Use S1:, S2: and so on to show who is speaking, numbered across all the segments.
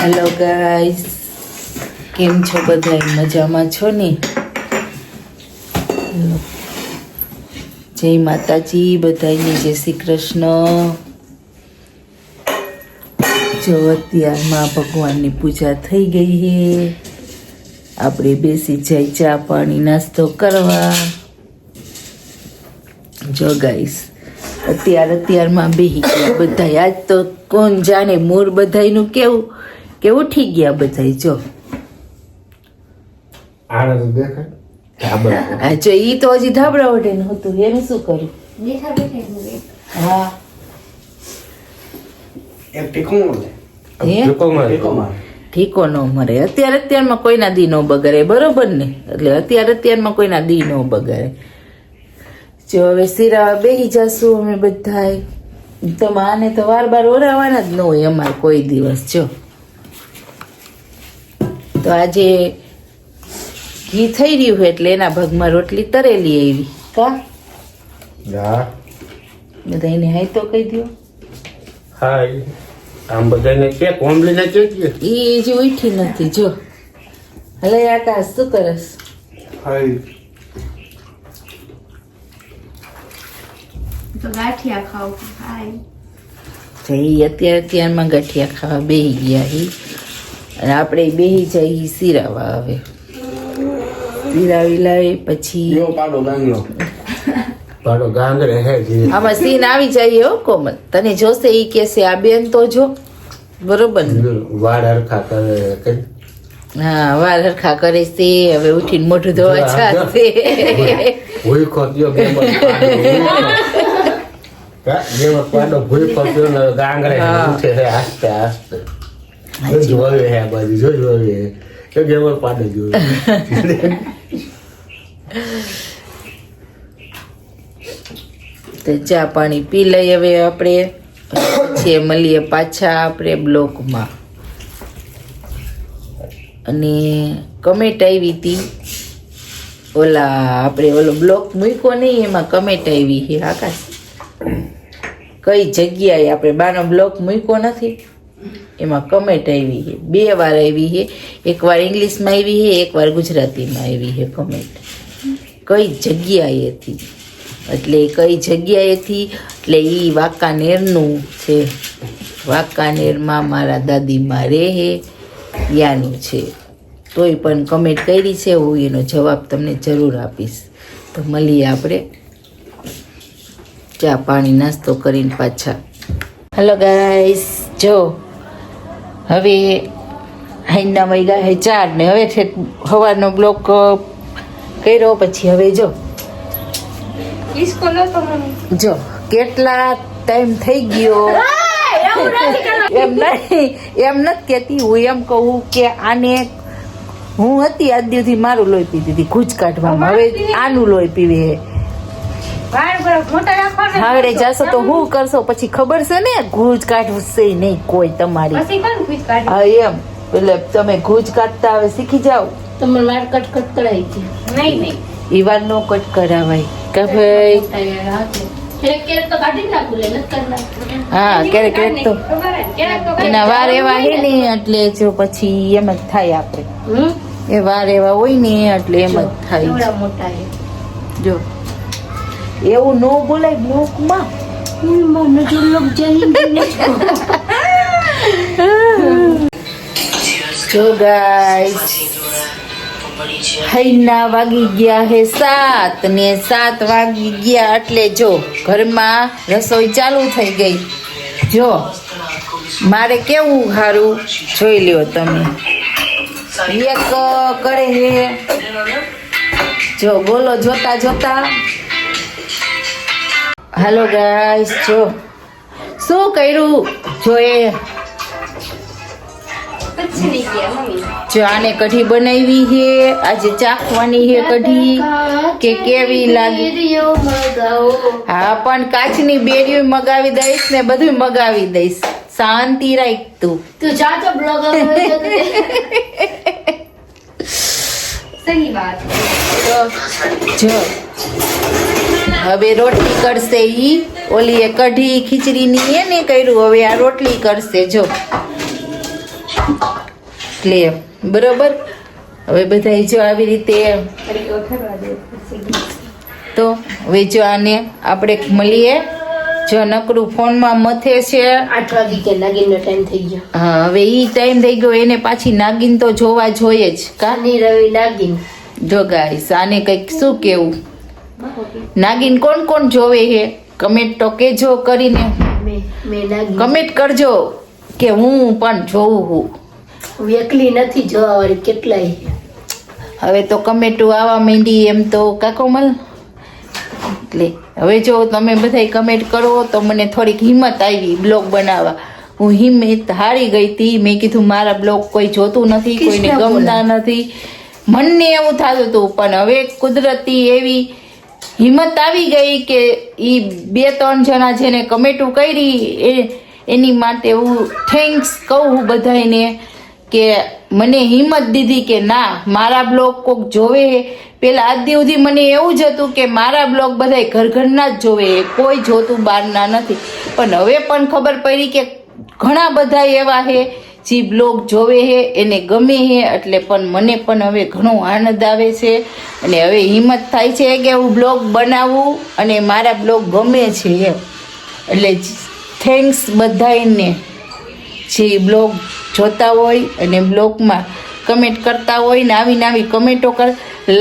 S1: Hello guys, કેમ છો બધા? મજામાં છો ને? જય માતાજી બધાને, જય શ્રી કૃષ્ણ. જો અત્યારમાં ભગવાનની પૂજા થઈ ગઈ છે. આપણે બેસી જાય ચા પાણી નાસ્તો કરવા. જો ગાઈસ, અત્યારમાં બેહી ગયા બધા. આજ તો કોણ જાણે મૂળ બધાયનું કેવું કે ઉઠી ગયા બધા. જો જો ઈ તો હજી ધાબળા ઓઢે નતું, એનું શું કરું? હા, ઠીકો ન મરે. અત્યારમાં કોઈના દી નો બગડે, બરોબર ને? એટલે અત્યારમાં કોઈના દી નો બગડે. જો હવે સિરાવા બેસી જશું અમે બધાય. તો આને તો વાર ઓરાવાના જ ન હોય અમારે કોઈ દિવસ. જો તો આજે ઘી થઈ રહ્યું હોય એટલે એના ભાગમાં રોટલી તરેલી આવી. કા બધા એને હાય તો કહી દો.
S2: હાય, આમ બધાને કે કોમ્બલીને કે
S1: ઈ જે ઉઠી નથી. જો હલે આકાશ, શું કરસ?
S2: હાય,
S3: તો ગાંઠિયા ખાવ. હાય,
S1: જઈ અત્યારમાં ગાંઠિયા ખાવા બેહી ગયા હી. અને આપણે બેહી જઈ સિરાવા. હવે સિરાવી લાવી પછી
S2: પાડો ગાંગરે હે જી.
S1: આમાં સીન આવી જાય હો કોમલ. તને જોશે ઈ કેસે આ બેન તો જો, બરોબર ને?
S2: વાળ હરખા કરે.
S1: હા, વાળ હરખા કરે છે. હવે ઉઠીને મોઢું ધોવા ચાલશે.
S2: ભૂઈ ખોત્યો કે પાડો ભૂઈ ખોત્યો ને ગાંગરે ઉઠે છે આસ્તે આસ્તે. જોવે હે બાજુ, જોવે કે ગેમર પાડો જોવે.
S1: તો ચા પાણી પી લઈ હવે આપણે. પછી મળીએ પાછા આપણે બ્લોકમાં. અને કમેન્ટ આવી હતી ઓલા આપણે ઓલો બ્લોક મૂક્યો નહીં, એમાં કમેન્ટ આવી છે. આકાશ, કઈ જગ્યાએ આપણે બાનો બ્લોક મૂક્યો નથી એમાં કમેન્ટ આવી છે. 2 વાર આવી છે. એકવાર ઇંગ્લિશમાં આવી છે, એકવાર ગુજરાતીમાં આવી છે કમેન્ટ. કઈ જગ્યાએથી એટલે કઈ જગ્યાએથી એટલે એ વાંકાનેરનું છે. વાંકાનેરમાં મારા દાદીમાં રહે ત્યાંનું છે. તોય પણ કમેન્ટ કરી છે. હું એનો જવાબ તમને જરૂર આપીશ. તો મળીએ આપણે ચા પાણી નાસ્તો કરીને પાછા. હેલો ગાઈસ, જો હવે હાઈના વાગ્યા હે 4 ને હવે સવારનો બ્લોક કર્યો. પછી હવે જો જો કેટલા ટાઈમ થઈ ગયો. એમ નથી કેતી, હું એમ કહું કે આને હું હતી આજ દિવસથી મારું લોહી પીતી હતી ઘૂંચ કાઢવામાં. હવે આનું લોહી પીવે. હવે જાશો તો હું કરશો પછી ખબર છે ને? ઘૂંચ કાઢશે નહીં કોઈ તમારી. હા એમ, એટલે તમે ઘૂંચ કાઢતા હવે શીખી જાઓ.
S3: તમે વાર કટ કરાવી છે? નહીં,
S1: ઈ વાર નો કટ કરાવાય કે ભાઈ. હા, ક્યારેક તો એના વાર એવા હે ને એટલે જો પછી એમ જ થાય. આપણે એ વાર એવા હોય ને એટલે એમ જ થાય. જો એવું નો બોલાય બ્લોકમાં. જો ગાઈસ, હૈના વાગી ગયા હે 7 ને 7 વાગી ગયા એટલે જો ઘરમાં રસોઈ ચાલુ થઈ ગઈ. જો મારે કેવું સારું જોઈ લ્યો તમે. એક કરે હે, જો બોલો જોતા જોતા. હાલો ગાઈસ, જો શું કર્યું જો એ. જો આને કઢી બનાવી છે. આજે ચાખવાની છે કઢી કે કેવી લાગી. હા, પણ કાચની બેરીઓ મગાવી દઈશ ને બધું મગાવી દઈશ. શાંતિ રાખ તું.
S3: જા તો બ્લોગર સહી વાત.
S1: જો હવે રોટલી કરશે ઈ. ઓલી કઢી ખીચડી ની એને કર્યું, હવે આ રોટલી કરશે. જો એટલે બરોબર. હવે બધા જો આવી રીતે તો હવે જો આને આપણે મળીએ. જો નકરું ફોનમાં મથે છે.
S3: 8 વાગે કે નાગીનનો ટાઈમ થઈ ગયો.
S1: હા હવે ઈ ટાઈમ થઈ ગયો, એને પાછી નાગીન તો જોવા જોઈએ જ કા.
S3: કાની રવિ નાગીન.
S1: જો ગાઈસ આને કંઈક શું કેવું, નાગીન કોણ કોણ જોવે છે કમેન્ટ તો કેજો કરીને.
S3: મેં નાગીન
S1: કમેન્ટ કરજો કે હું પણ જોઉં હું.
S3: હું એકલી નથી જોવા વાળી, કેટલાય.
S1: હવે તો કમેન્ટો આવવા માંડી એમ તો કાકોમલ. એટલે હવે જો તમે બધા કમેન્ટ કરો તો મને થોડીક હિંમત આવી બ્લોગ બનાવવા. હું હિંમત હારી ગઈ હતી. મેં કીધું મારા બ્લોગ કોઈ જોતું નથી, કોઈને ગમતા નથી, મનને એવું થતું હતું. પણ હવે કુદરતી એવી હિંમત આવી ગઈ કે એ 2-3 જણા જેને કમેન્ટો કરી એની માટે હું થેન્ક્સ કહું બધાને કે મને હિંમત દીધી કે ના મારા બ્લોગ કોક જોવે. પેલા આજ સુધી મને એવું જ હતું કે મારા બ્લોગ બધાય ઘરના જ જોવે, કોઈ જોતું બહારના નથી. પણ હવે પણ ખબર પડી કે ઘણા બધા એવા છે જે બ્લોગ જોવે છે, એને ગમે છે. એટલે પણ મને પણ હવે ઘણો આનંદ આવે છે અને હવે હિંમત થાય છે કે હું બ્લોગ બનાવું અને મારા બ્લોગ ગમે છે એમ. એટલે થેન્ક્સ બધાને જે બ્લોગ જોતા હોય અને બ્લોગમાં કમેન્ટ કરતા હોય ને આવી કમેન્ટો કર,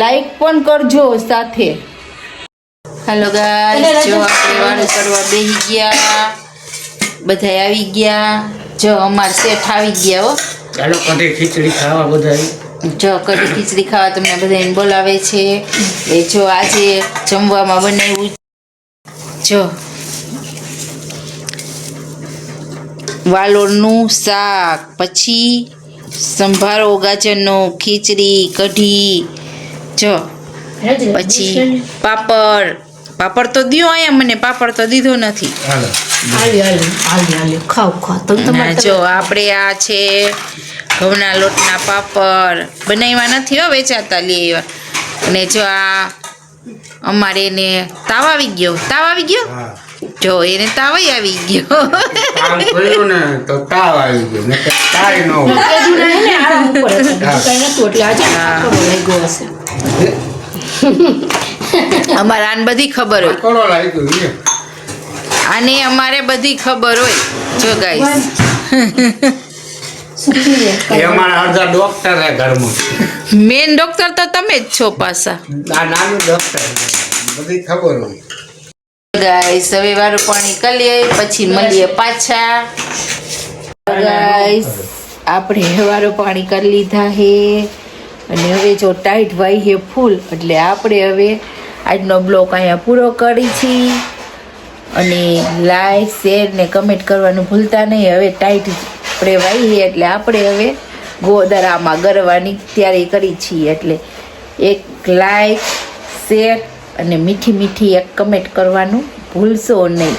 S1: લાઈક પણ કરજો સાથે. હાલો ગાઈસ, જો આપણે વાળું કરવા બેસી ગયા, બધા આવી ગયા. જો અમાર શેઠ આવી ગયા હો.
S2: ચાલો કઢી ખીચડી ખાવા બધા.
S1: જો કઢી ખીચડી ખાવા તમને બધાને બોલાવે છે. એ જો આજે જમવામાં બનાવ્યું જો વાલોળનું શાક, પછી સંભારો ગાજરનો, ખીચડી, કઢી, જો પછી પાપડ તો દ્યો અહીંયા, મને પાપડ તો દીધો નથી.
S3: હાલે ખાવ
S1: જો આપણે આ છે ઘઉંના લોટના પાપડ, બનાવ્યા નથી હો, વેચાતા લઈ આવ્યા. અને જો આ અમારે એને તાવ આવી ગયો. જો એને તાવ આવી ગયો.
S2: કામ કર્યું ને તો તાવ આવી ગયો, ને તાય ન હોય.
S1: અમારે આને બધી ખબર હોય.
S2: કોનો લાગ્યું ને?
S1: આને અમારે બધી ખબર હોય. જો ગાઈસ
S2: એ અમારા અડધા ડોક્ટર હે ઘરમાં.
S1: મેન ડોક્ટર તો તમે જ છો પાછા.
S2: આ નાનું ડોક્ટર બધી ખબર હોય.
S1: ગાઈસ હવે વારું પાણી કરી લઈએ, પછી મળીએ પાછા. ગાઈસ આપણે વારું પાણી કરી લીધા હે અને હવે જો ટાઈટ વાઈ હે ફૂલ. એટલે આપણે હવે આજનો બ્લોગ અહીંયા પૂરો કરી છીએ. અને લાઈક શેર ને કમેન્ટ કરવાનું ભૂલતા નહીં. હવે ટાઈટ આપણે વાઈ એટલે આપણે હવે ગોદરામાં ગરવાની તૈયારી કરી છીએ. એટલે એક લાઈક શેર અને મીઠી એક કમેન્ટ કરવાનું ભૂલશો નહીં.